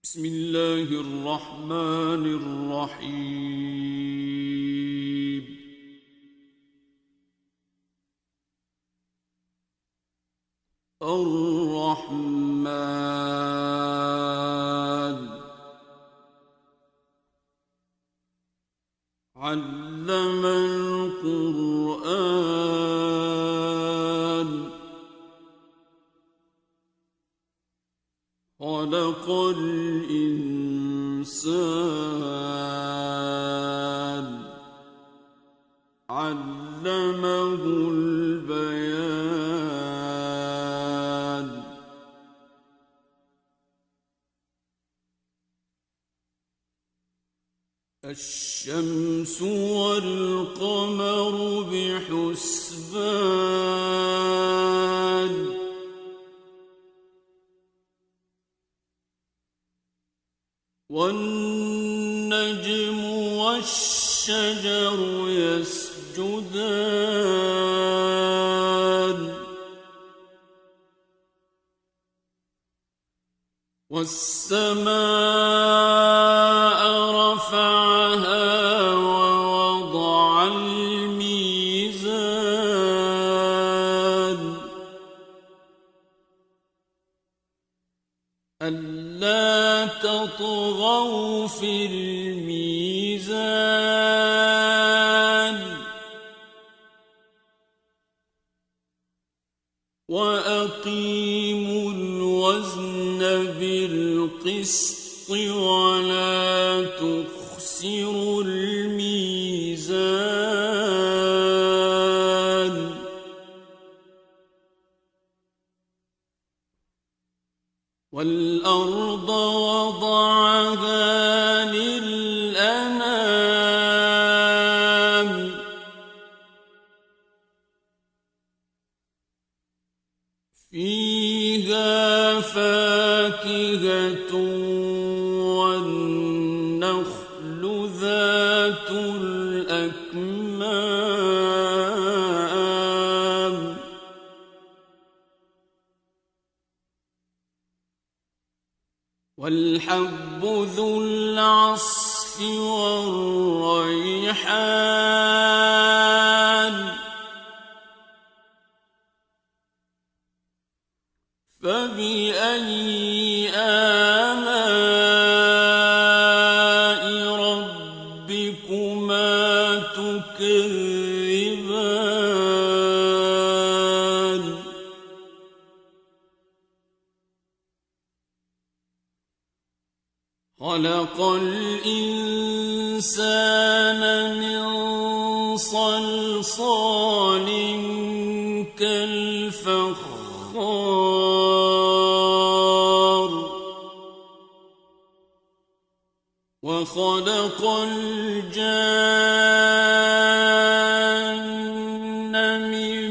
بسم الله الرحمن الرحيم. الرحمن علم القرآن خلق الإنسان علمه البيان. الشمس والقمر بحسبان والنجم والشجر يسجدان والسماء رفعها ووضع الميزان ألا تطغوا في الميزان وأقيموا الوزن بالقسط ولا تخسروا الميزان والأرض وضعها للأنام فيها فاكهة والنخل ذات الأكمام والحب ذو العصف والريحان فبأي آلاء ربكما تكذبان خلق الإنسان من صلصال كالفخار وخلق الجان من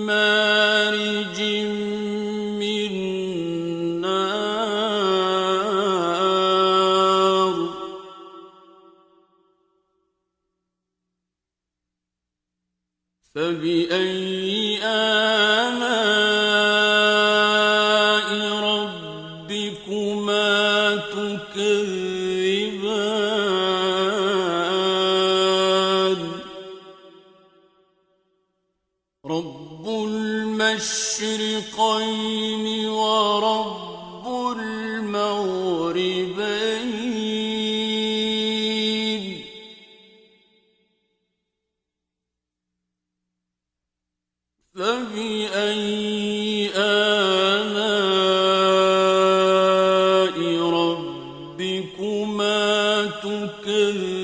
مارج من نار فبأي آلاء ربكما تكذبان رب المشرقين ورب المغربين فبأي آلاء ربكما تكذبان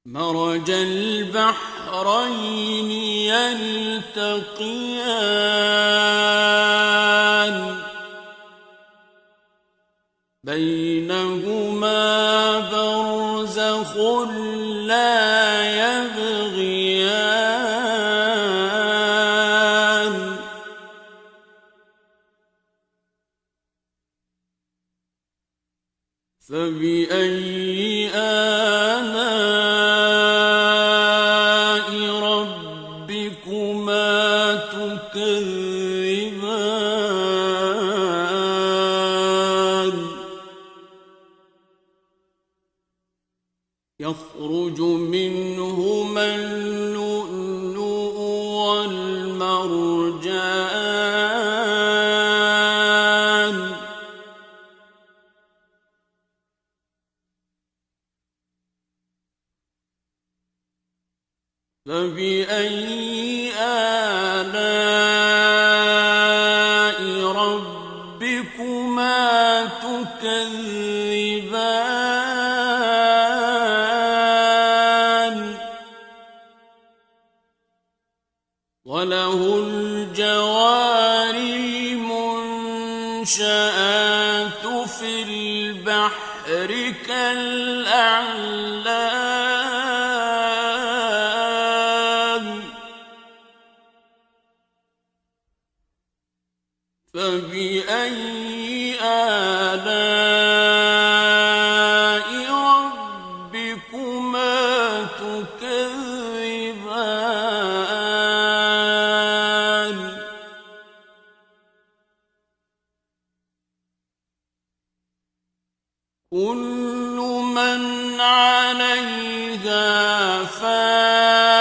مرج البحرين يلتقيان بينهما برزخ لا يبغيان فبأي آلاء يخرج منهما اللؤلؤ والمرجان فبأي آلاء ربكما تكذبان وله الجوار المنشآت في البحر كالأعلام فبأي آلاء ربكما تكذبان كل من عليها فان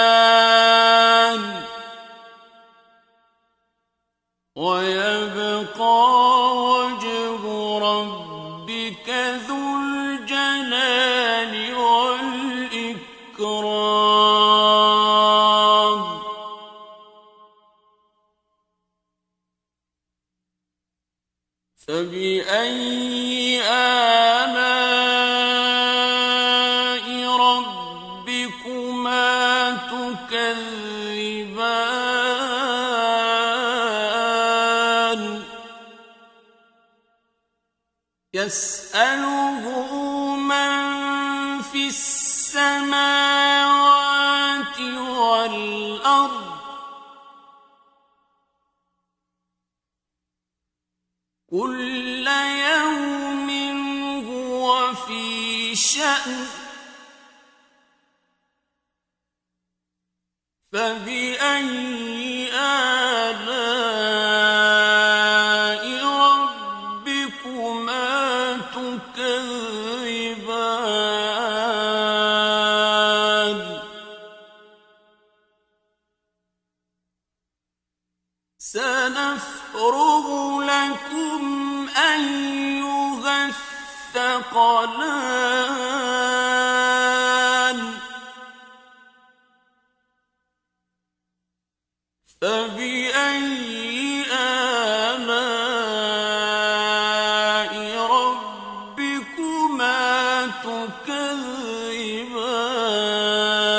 ويبقى وجه ربك ذو الجلال والإكرام فبأي آلاء ربكما تكذبان يسأله من في السماوات والأرض كل يوم هو في شأن فبأي آلاء ربكما تكذبان سنفرغ لكم أيها الثقلان فبأي آلاء ربكما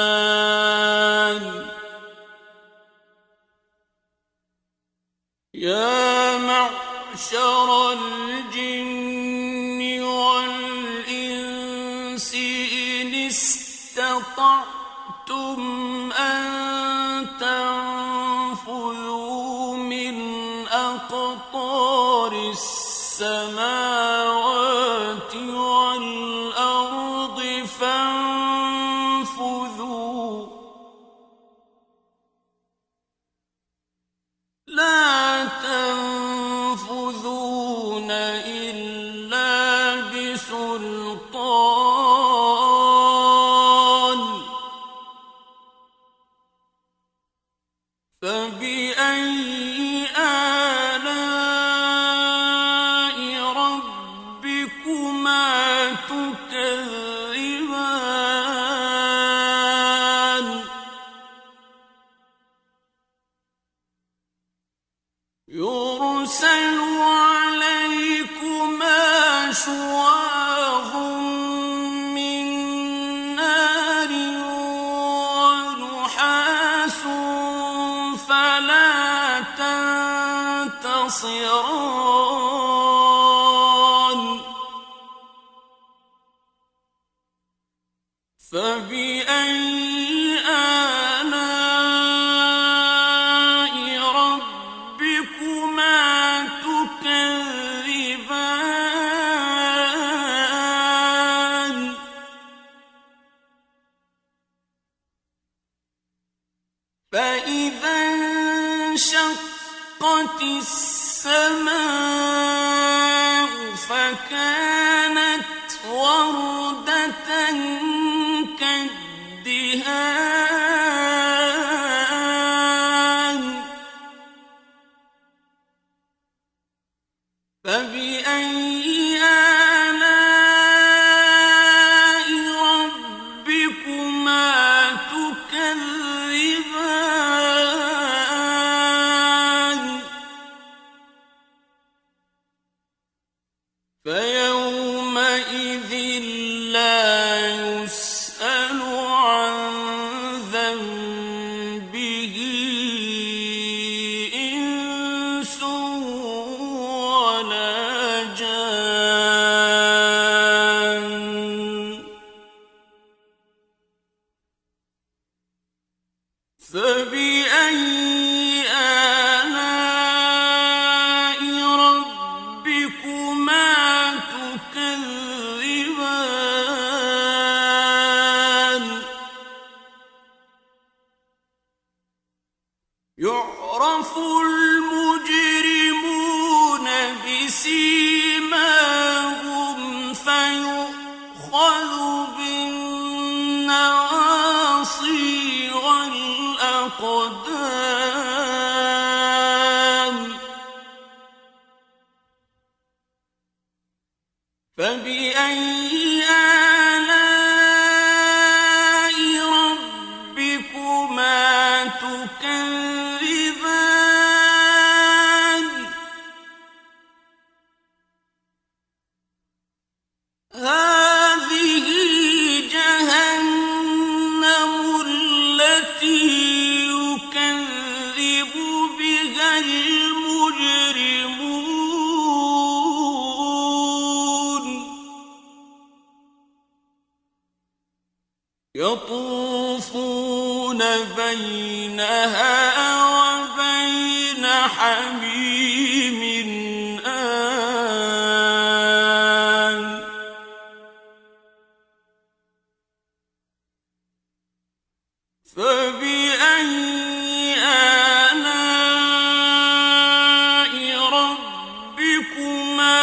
تكذبان يا معشر الجن والإنس إن استطعتم أن تنفذوا من أقطار السماوات والأرض فانفذوا لا تنفذون إلا بسلطان فبأي آلاء ربكما تكذبان يرسل عليكما شواظ من نار ونحاس فلا تنتصران فبأي آلاء ربكما تكذبان فإذا انشقت السماء فكانت وردة تكذبان فيومئذ لا يسأل عن ذنبه إنس ولا جان فبأي آلاء ربكما تكذبان يعرف المجرمون بسيماهم فيؤخذ بالنواصي والأقدام فبأي آلاء ربكما تكذبان هذه جهنم التي يكذب بها المجرمون يطوفون بينها وبين حميم آن فبأي آلاء ربكما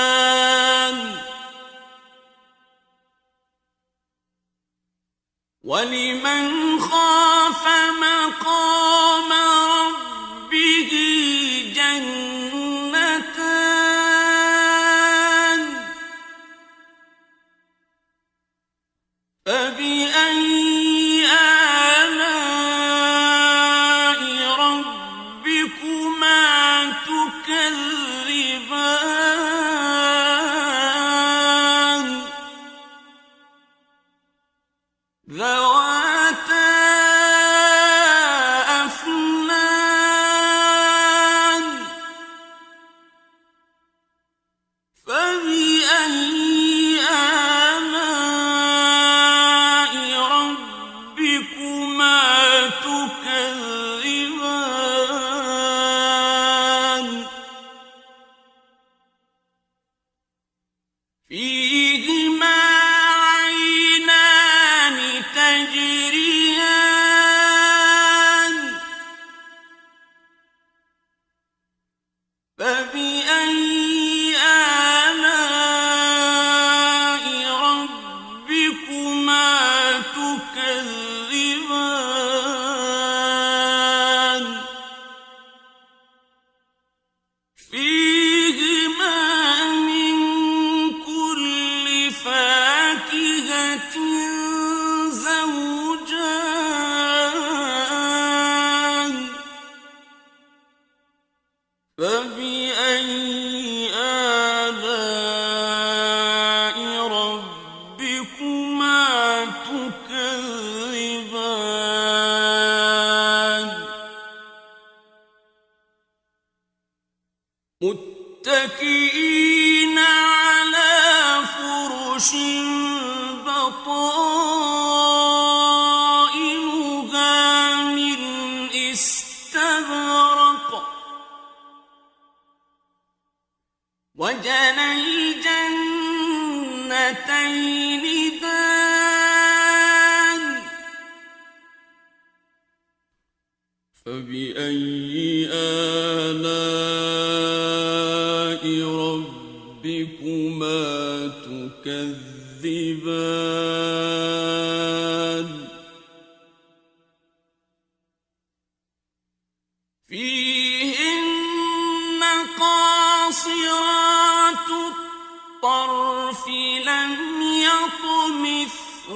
تكذبان ولمن خاف مقام ربه جنتان فبأي آلاء ربكما تكذبان ذواتا أفنان فبأي آلاء ربكما تكذبان فيهما عينان تجريان فبأي آلاء ربكما تكذبان فيهما من كل فاكهة زوجان فبأي آلاء ربكما تكذبان متكئين على فرش بطائنها من استبرق وجنى الجنتين دان فبأي آلاء ربكما تكذبان فيهن قاصرات الطرف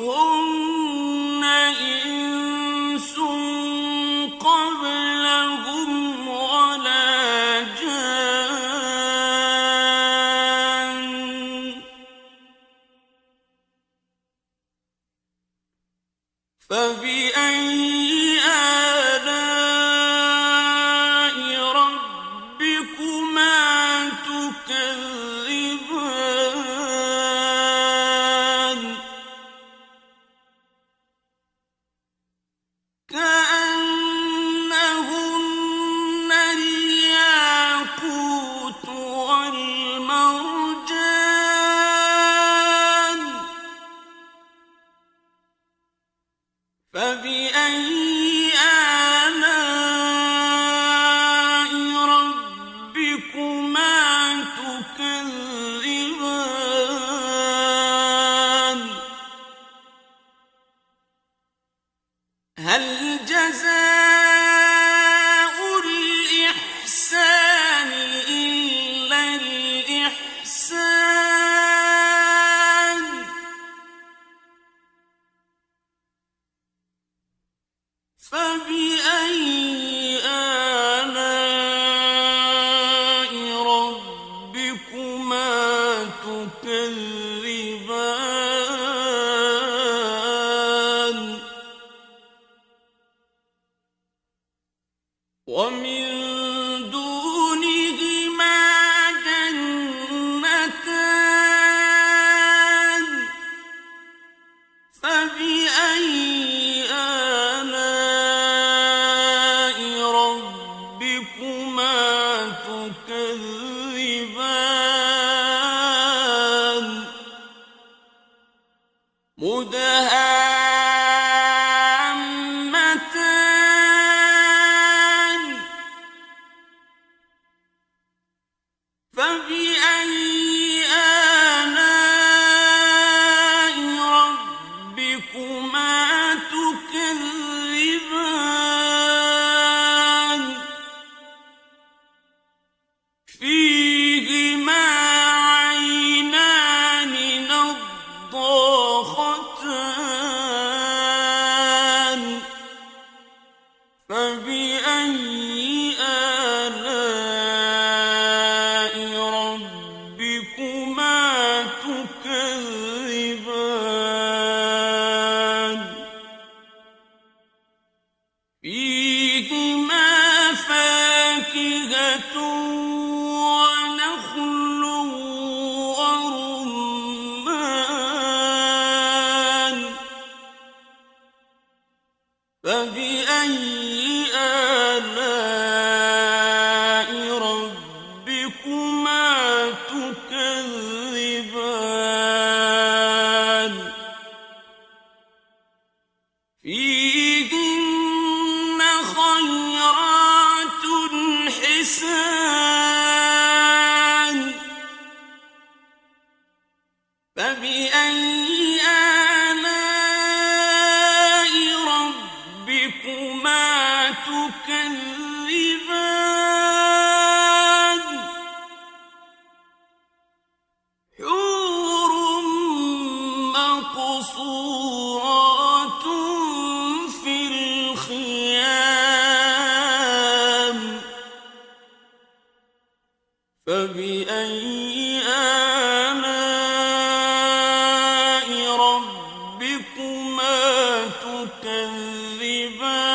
يطمثهن إنس قبلهم ولا جان فبأي آلاء ربكما تكذبان كأنهن الياقوت والمرجان فبأي آلاء ربكما تكذبان هل جزاء الإحسان إلا الإحسان فبأي آلاء ربكما تكذبان ومن دونهما جنتان فبأي آلاء ربكما تكذبان مدهامتان فبأي آلاء ربكما تكذبان فيهما عينان نضاختان فبأي آلاء ربكما تكذبان فيهما فاكهة ونخل ورمان فبأي آلاء ربكما تكذبان فيهن خيرات حسان فبأي آلاء ربكما تكذبان حور مقصورات في الخيام فبأي آلاء ربكما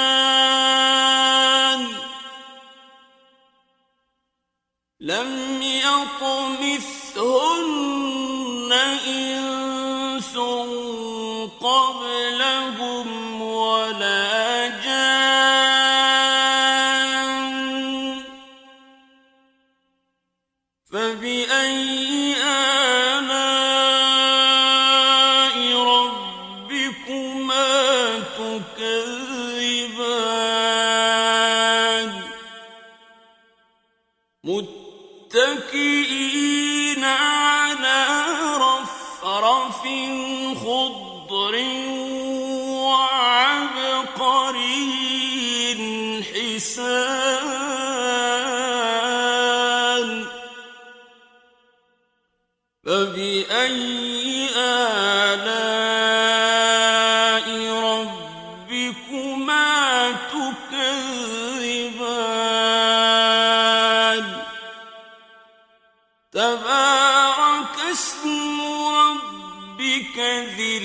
تكذبان لم يطمثهن إنس قبلهم ولا جان فبأي آلاء ربكما تكذبان متكئين على رفرف خضر وعبقري حسان فبأي فبأي آلاء ربكما تكذبان تبارك اسم ربك ذي